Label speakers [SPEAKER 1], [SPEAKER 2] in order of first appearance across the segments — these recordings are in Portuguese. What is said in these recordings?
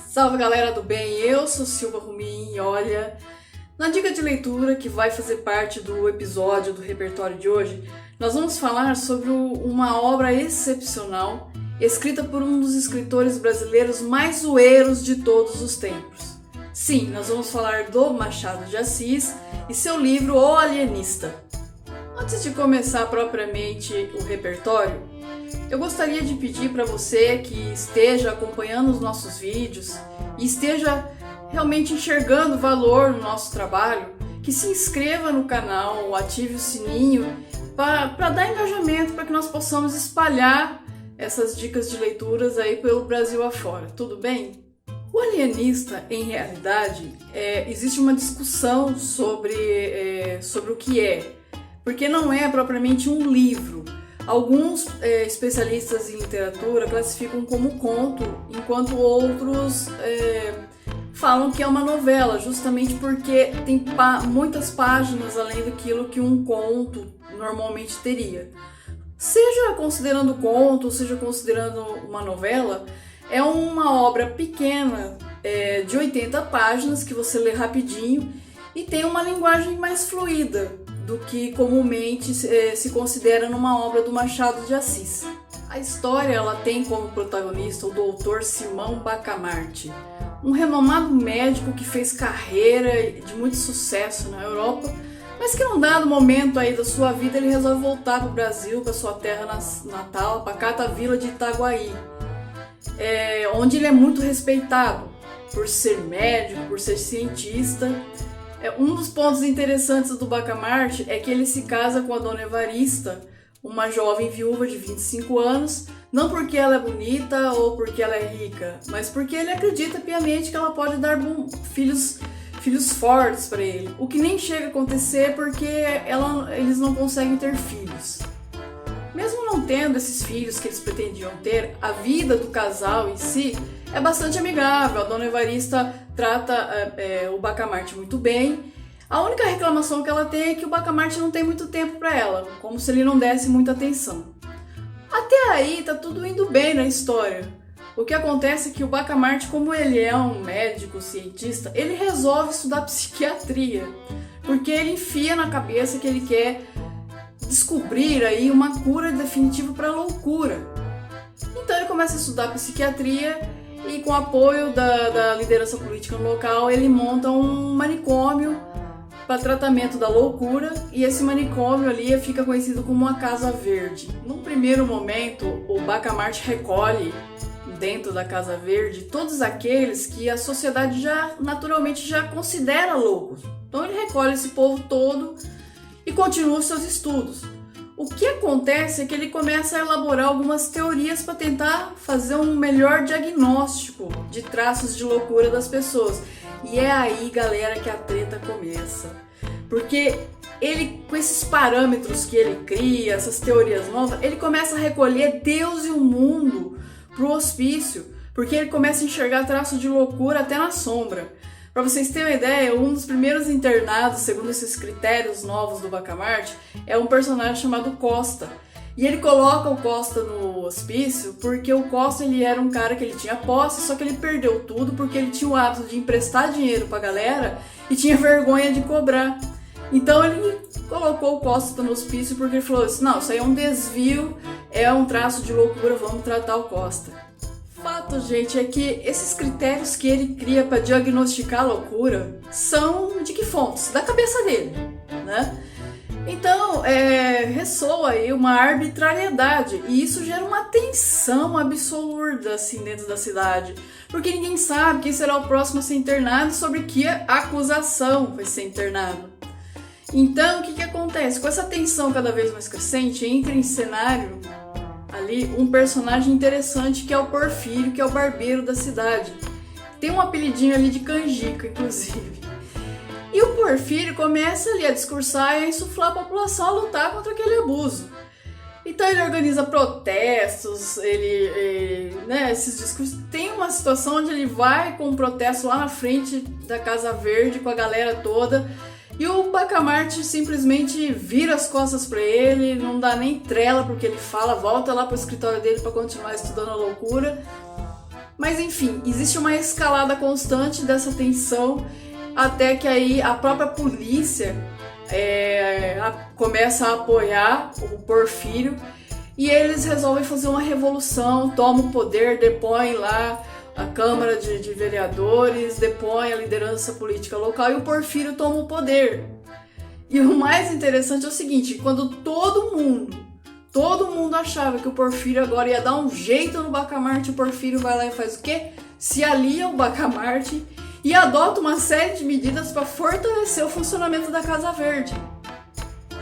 [SPEAKER 1] Salve galera do bem, eu sou Silva Rumin e olha, na dica de leitura que vai fazer parte do episódio do repertório de hoje, nós vamos falar sobre uma obra excepcional escrita por um dos escritores brasileiros mais zoeiros de todos os tempos. Sim, nós vamos falar do Machado de Assis e seu livro O Alienista. Antes de começar propriamente o repertório, eu gostaria de pedir para você que esteja acompanhando os nossos vídeos e esteja realmente enxergando valor no nosso trabalho, que se inscreva no canal, ative o sininho para dar engajamento, para que nós possamos espalhar essas dicas de leituras aí pelo Brasil afora, tudo bem? O Alienista, em realidade, existe uma discussão sobre o que é, porque não é propriamente um livro. Alguns especialistas em literatura classificam como conto, enquanto outros falam que é uma novela, justamente porque tem muitas páginas além daquilo que um conto normalmente teria. Seja considerando conto, seja considerando uma novela, é uma obra pequena, de 80 páginas, que você lê rapidinho e tem uma linguagem mais fluida do que comumente se considera numa obra do Machado de Assis. A história ela tem como protagonista o Dr. Simão Bacamarte, um renomado médico que fez carreira de muito sucesso na Europa, mas que num dado momento aí da sua vida ele resolve voltar para o Brasil, para sua terra natal, a pacata vila de Itaguaí, onde ele é muito respeitado por ser médico, por ser cientista. Um dos pontos interessantes do Bacamarte é que ele se casa com a dona Evarista, uma jovem viúva de 25 anos, não porque ela é bonita ou porque ela é rica, mas porque ele acredita piamente que ela pode dar filhos fortes para ele, o que nem chega a acontecer porque eles não conseguem ter filhos. Mesmo não tendo esses filhos que eles pretendiam ter, a vida do casal em si é bastante amigável. A dona Evarista trata o Bacamarte muito bem. A única reclamação que ela tem é que o Bacamarte não tem muito tempo para ela, como se ele não desse muita atenção. Até aí tá tudo indo bem na história. O que acontece é que o Bacamarte, como ele é um médico cientista, ele resolve estudar psiquiatria, porque ele enfia na cabeça que ele quer descobrir aí uma cura definitiva para a loucura. Então ele começa a estudar psiquiatria e, com o apoio da liderança política no local, ele monta um manicômio para tratamento da loucura, e esse manicômio ali fica conhecido como a Casa Verde. Num primeiro momento, o Bacamarte recolhe dentro da Casa Verde todos aqueles que a sociedade naturalmente já considera loucos. Então ele recolhe esse povo todo e continua os seus estudos. O que acontece é que ele começa a elaborar algumas teorias para tentar fazer um melhor diagnóstico de traços de loucura das pessoas. E é aí, galera, que a treta começa. Porque ele, com esses parâmetros que ele cria, essas teorias novas, ele começa a recolher Deus e o mundo pro hospício, porque ele começa a enxergar traços de loucura até na sombra. Para vocês terem uma ideia, um dos primeiros internados, segundo esses critérios novos do Bacamarte, é um personagem chamado Costa. E ele coloca o Costa no hospício porque o Costa ele era um cara que ele tinha posse, só que ele perdeu tudo porque ele tinha o hábito de emprestar dinheiro pra galera e tinha vergonha de cobrar. Então ele colocou o Costa no hospício porque ele falou assim, não, isso aí é um desvio, é um traço de loucura, vamos tratar o Costa. Fato, gente, é que esses critérios que ele cria para diagnosticar a loucura são de que fontes? Da cabeça dele, né? Então, ressoa aí uma arbitrariedade e isso gera uma tensão absurda assim dentro da cidade, porque ninguém sabe quem será o próximo a ser internado e sobre que acusação vai ser internado. Então, o que acontece? Com essa tensão cada vez mais crescente, entra em cenário ali um personagem interessante que é o Porfírio, que é o barbeiro da cidade. Tem um apelidinho ali de Canjica, inclusive. E o Porfírio começa ali a discursar e a insuflar a população a lutar contra aquele abuso. Então ele organiza protestos, esses discursos. Tem uma situação onde ele vai com um protesto lá na frente da Casa Verde com a galera toda. E o Bacamarte simplesmente vira as costas pra ele, não dá nem trela porque ele fala, volta lá pro escritório dele pra continuar estudando a loucura. Mas enfim, existe uma escalada constante dessa tensão, até que aí a própria polícia começa a apoiar o Porfírio e eles resolvem fazer uma revolução, tomam o poder, depõem lá a Câmara de Vereadores, depõem a liderança política local e o Porfírio toma o poder. E o mais interessante é o seguinte, quando todo mundo achava que o Porfírio agora ia dar um jeito no Bacamarte, o Porfírio vai lá e faz o quê? Se alia ao Bacamarte e adota uma série de medidas para fortalecer o funcionamento da Casa Verde.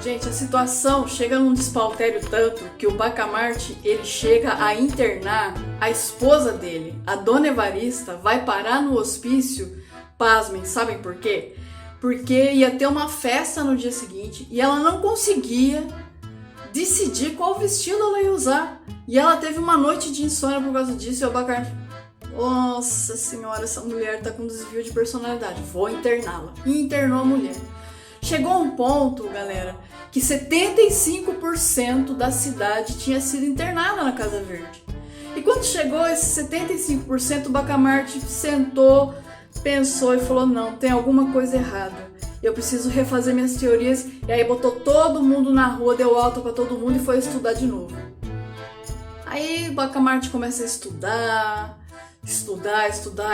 [SPEAKER 1] Gente, a situação chega num despautério tanto que o Bacamarte ele chega a internar a esposa dele, a Dona Evarista, vai parar no hospício. Pasmem, sabem por quê? Porque ia ter uma festa no dia seguinte e ela não conseguia decidir qual vestido ela ia usar. E ela teve uma noite de insônia por causa disso e o Bacamarte... Nossa senhora, essa mulher tá com desvio de personalidade, vou interná-la. E internou a mulher. Chegou a um ponto, galera, que 75% da cidade tinha sido internada na Casa Verde. E quando chegou esse 75%, o Bacamarte sentou, pensou e falou, não, tem alguma coisa errada. Eu preciso refazer minhas teorias. E aí botou todo mundo na rua, deu alta pra todo mundo e foi estudar de novo. Aí o Bacamarte começa a estudar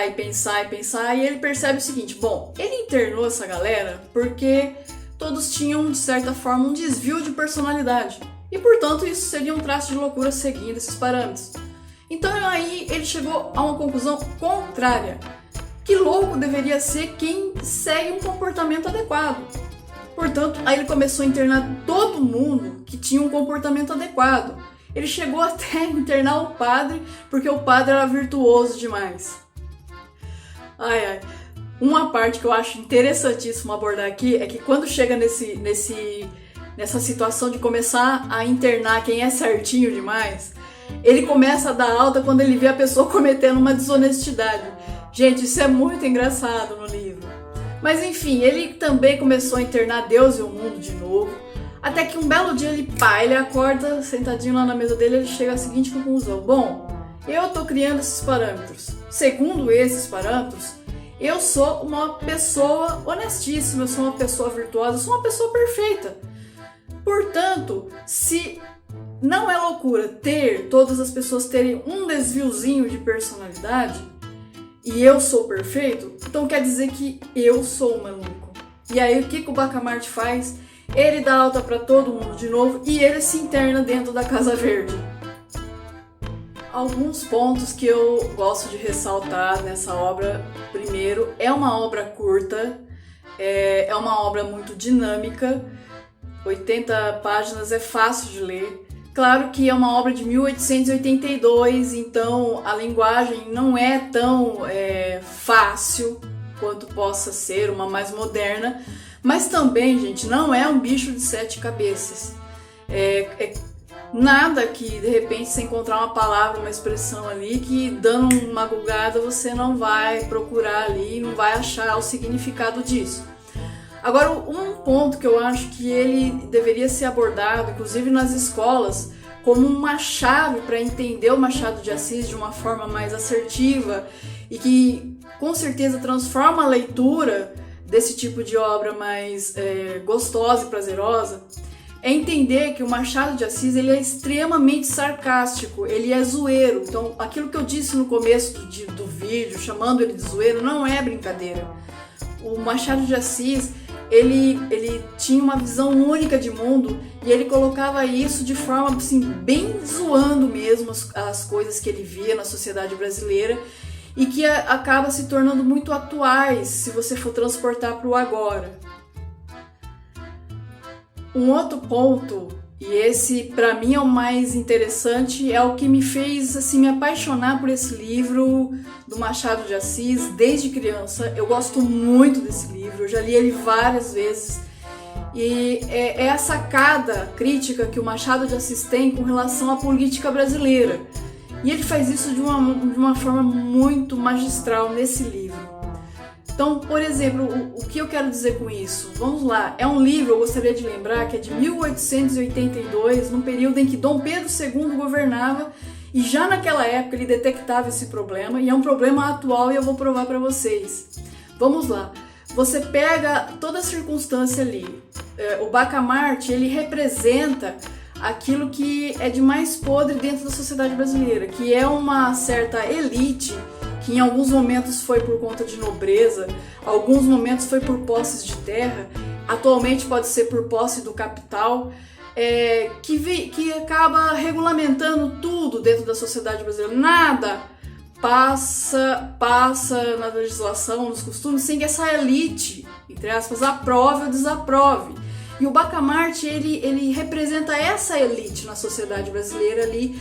[SPEAKER 1] e pensar, e ele percebe o seguinte, bom, ele internou essa galera porque todos tinham, de certa forma, um desvio de personalidade, e portanto isso seria um traço de loucura seguindo esses parâmetros. Então aí ele chegou a uma conclusão contrária, que louco deveria ser quem segue um comportamento adequado. Portanto, aí ele começou a internar todo mundo que tinha um comportamento adequado. Ele chegou até a internar o padre, porque o padre era virtuoso demais. Uma parte que eu acho interessantíssimo abordar aqui é que quando chega nessa situação de começar a internar quem é certinho demais, ele começa a dar alta quando ele vê a pessoa cometendo uma desonestidade. Gente, isso é muito engraçado no livro. Mas enfim, ele também começou a internar Deus e o mundo de novo. Até que um belo dia ele acorda, sentadinho lá na mesa dele, ele chega à seguinte conclusão. Bom, eu tô criando esses parâmetros. Segundo esses parâmetros, eu sou uma pessoa honestíssima, eu sou uma pessoa virtuosa, eu sou uma pessoa perfeita. Portanto, se não é loucura todas as pessoas terem um desviozinho de personalidade, e eu sou perfeito, então quer dizer que eu sou um maluco. E aí o que o Bacamarte faz? Ele dá alta para todo mundo de novo e ele se interna dentro da Casa Verde. Alguns pontos que eu gosto de ressaltar nessa obra. Primeiro, é uma obra curta, é uma obra muito dinâmica, 80 páginas é fácil de ler. Claro que é uma obra de 1882, então a linguagem não é tão fácil quanto possa ser uma mais moderna, mas também, gente, não é um bicho de 7 cabeças. Nada que, de repente, você encontrar uma palavra, uma expressão ali, que dando uma gulgada você não vai procurar ali, não vai achar o significado disso. Agora, um ponto que eu acho que ele deveria ser abordado, inclusive nas escolas, como uma chave para entender o Machado de Assis de uma forma mais assertiva e que, com certeza, transforma a leitura desse tipo de obra mais gostosa e prazerosa, é entender que o Machado de Assis ele é extremamente sarcástico, ele é zoeiro. Então, aquilo que eu disse no começo do vídeo, chamando ele de zoeiro, não é brincadeira. O Machado de Assis, ele tinha uma visão única de mundo e ele colocava isso de forma assim, bem zoando mesmo as coisas que ele via na sociedade brasileira e que acaba se tornando muito atuais se você for transportar para o agora. Um outro ponto, e esse para mim é o mais interessante, é o que me fez assim, me apaixonar por esse livro do Machado de Assis desde criança. Eu gosto muito desse livro, eu já li ele várias vezes. E é a sacada crítica que o Machado de Assis tem com relação à política brasileira. E ele faz isso de uma forma muito magistral nesse livro. Então, por exemplo, o que eu quero dizer com isso? Vamos lá, é um livro, eu gostaria de lembrar, que é de 1882, num período em que Dom Pedro II governava E já naquela época ele detectava esse problema, e é um problema atual e eu vou provar para vocês. Vamos lá. Você pega toda a circunstância ali. O Bacamarte, ele representa aquilo que é de mais podre dentro da sociedade brasileira, que é uma certa elite, que em alguns momentos foi por conta de nobreza, alguns momentos foi por posses de terra, atualmente pode ser por posse do capital, que acaba regulamentando tudo dentro da sociedade brasileira. Nada passa na legislação, nos costumes, sem que essa elite, entre aspas, aprove ou desaprove. E o Bacamarte, ele representa essa elite na sociedade brasileira ali,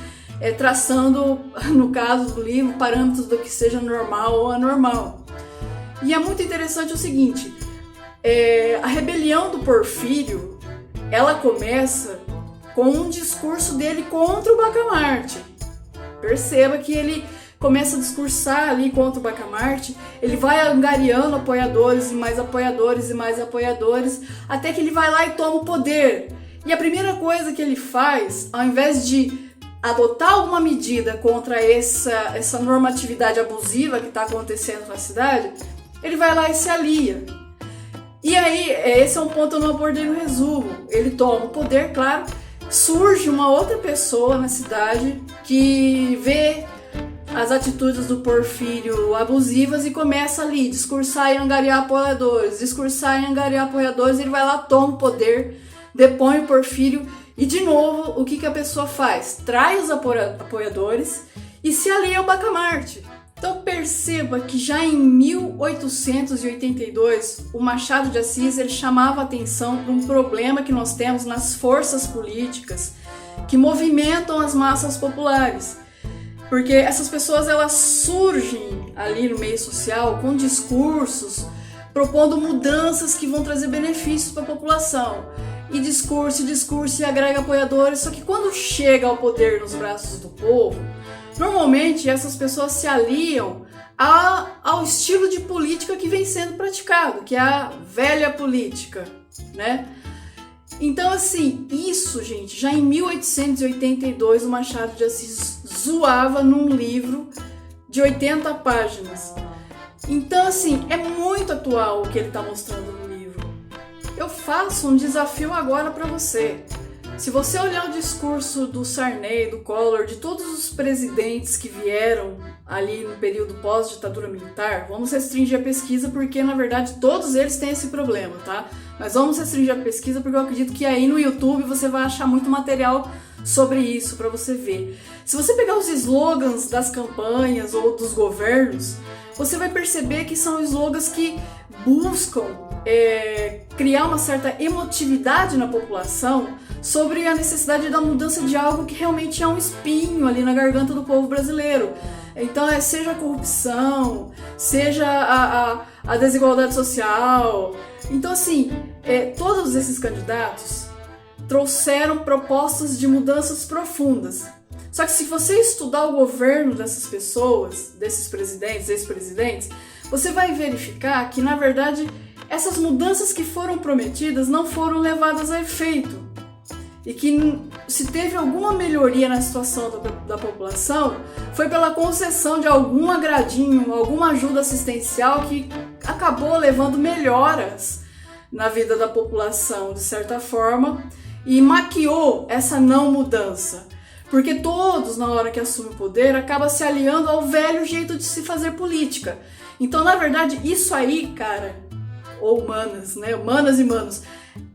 [SPEAKER 1] traçando, no caso do livro, parâmetros do que seja normal ou anormal. E é muito interessante o seguinte, a rebelião do Porfírio, ela começa com um discurso dele contra o Bacamarte. Perceba que ele começa a discursar ali contra o Bacamarte, ele vai angariando apoiadores e mais apoiadores e mais apoiadores, até que ele vai lá e toma o poder. E a primeira coisa que ele faz, ao invés de adotar alguma medida contra essa normatividade abusiva que está acontecendo na cidade, ele vai lá e se alia. E aí, esse é um ponto que eu não abordei no resumo. Ele toma o poder, claro, surge uma outra pessoa na cidade que vê as atitudes do Porfírio abusivas e começa ali discursar e angariar apoiadores, ele vai lá, toma o poder, depõe o Porfírio e de novo, o que a pessoa faz? Trai os apoiadores e se alia ao Bacamarte. Então perceba que já em 1882 o Machado de Assis ele chamava a atenção para um problema que nós temos nas forças políticas que movimentam as massas populares. Porque essas pessoas elas surgem ali no meio social com discursos propondo mudanças que vão trazer benefícios para a população. E discurso e agrega apoiadores, só que quando chega ao poder nos braços do povo, normalmente essas pessoas se aliam ao estilo de política que vem sendo praticado, que é a velha política, né? Então, assim, isso, gente, já em 1882 o Machado de Assis zoava num livro de 80 páginas. Então, assim, é muito atual o que ele está mostrando no livro. Eu faço um desafio agora para você. Se você olhar o discurso do Sarney, do Collor, de todos os presidentes que vieram ali no período pós-ditadura militar, vamos restringir a pesquisa porque, na verdade, todos eles têm esse problema, tá? Mas vamos restringir a pesquisa porque eu acredito que aí no YouTube você vai achar muito material sobre isso para você ver. Se você pegar os slogans das campanhas ou dos governos, você vai perceber que são slogans que buscam criar uma certa emotividade na população sobre a necessidade da mudança de algo que realmente é um espinho ali na garganta do povo brasileiro. Então, seja a corrupção, seja a desigualdade social. Então, assim, todos esses candidatos trouxeram propostas de mudanças profundas. Só que se você estudar o governo dessas pessoas, desses presidentes, ex-presidentes, você vai verificar que, na verdade, essas mudanças que foram prometidas não foram levadas a efeito. E que se teve alguma melhoria na situação da população, foi pela concessão de algum agradinho, alguma ajuda assistencial que acabou levando melhoras na vida da população, de certa forma, e maquiou essa não mudança. Porque todos, na hora que assumem o poder, acabam se aliando ao velho jeito de se fazer política. Então, na verdade, isso aí, cara, ou manas, né? Manas e manos,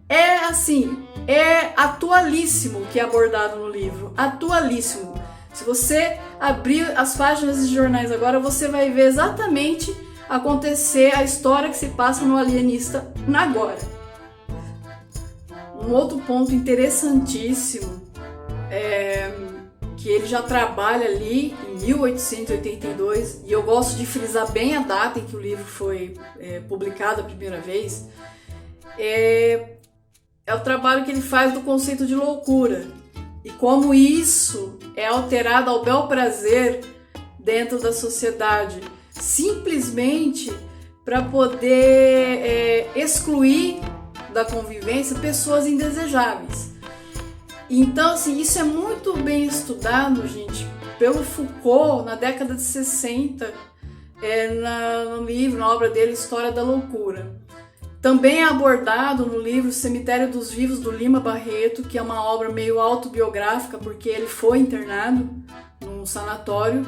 [SPEAKER 1] é atualíssimo o que é abordado no livro. Atualíssimo. Se você abrir as páginas de jornais agora, você vai ver exatamente acontecer a história que se passa no Alienista agora. Um outro ponto interessantíssimo que ele já trabalha ali em 1882, e eu gosto de frisar bem a data em que o livro foi publicado a primeira vez, é o trabalho que ele faz do conceito de loucura e como isso é alterado ao bel prazer dentro da sociedade, simplesmente para poder excluir da convivência pessoas indesejáveis. Então, assim, isso é muito bem estudado, gente, pelo Foucault na década de 60, no livro, na obra dele, História da Loucura. Também é abordado no livro Cemitério dos Vivos, do Lima Barreto, que é uma obra meio autobiográfica, porque ele foi internado num sanatório.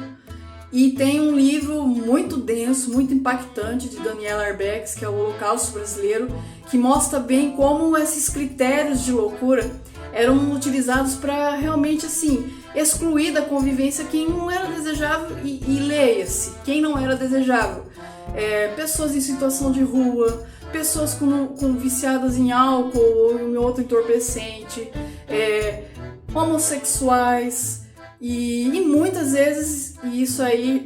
[SPEAKER 1] E tem um livro muito denso, muito impactante, de Daniela Arbex, que é o Holocausto Brasileiro, que mostra bem como esses critérios de loucura eram utilizados para realmente, assim, excluir da convivência quem não era desejável e leia-se, quem não era desejável. Pessoas em situação de rua, pessoas com viciadas em álcool ou em outro entorpecente, homossexuais, e muitas vezes, e isso aí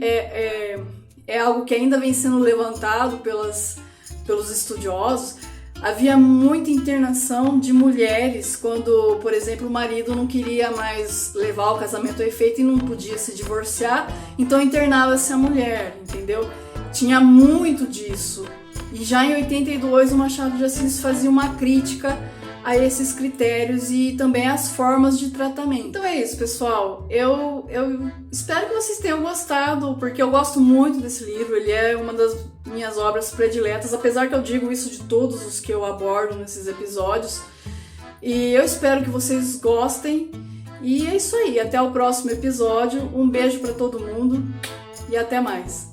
[SPEAKER 1] é algo que ainda vem sendo levantado pelos estudiosos, havia muita internação de mulheres quando, por exemplo, o marido não queria mais levar o casamento a efeito e não podia se divorciar, então internava-se a mulher, entendeu? Tinha muito disso. E já em 82 o Machado de Assis fazia uma crítica a esses critérios e também as formas de tratamento. Então é isso, pessoal. Eu espero que vocês tenham gostado, porque eu gosto muito desse livro. Ele é uma das minhas obras prediletas, apesar que eu digo isso de todos os que eu abordo nesses episódios. E eu espero que vocês gostem. E é isso aí. Até o próximo episódio. Um beijo para todo mundo e até mais.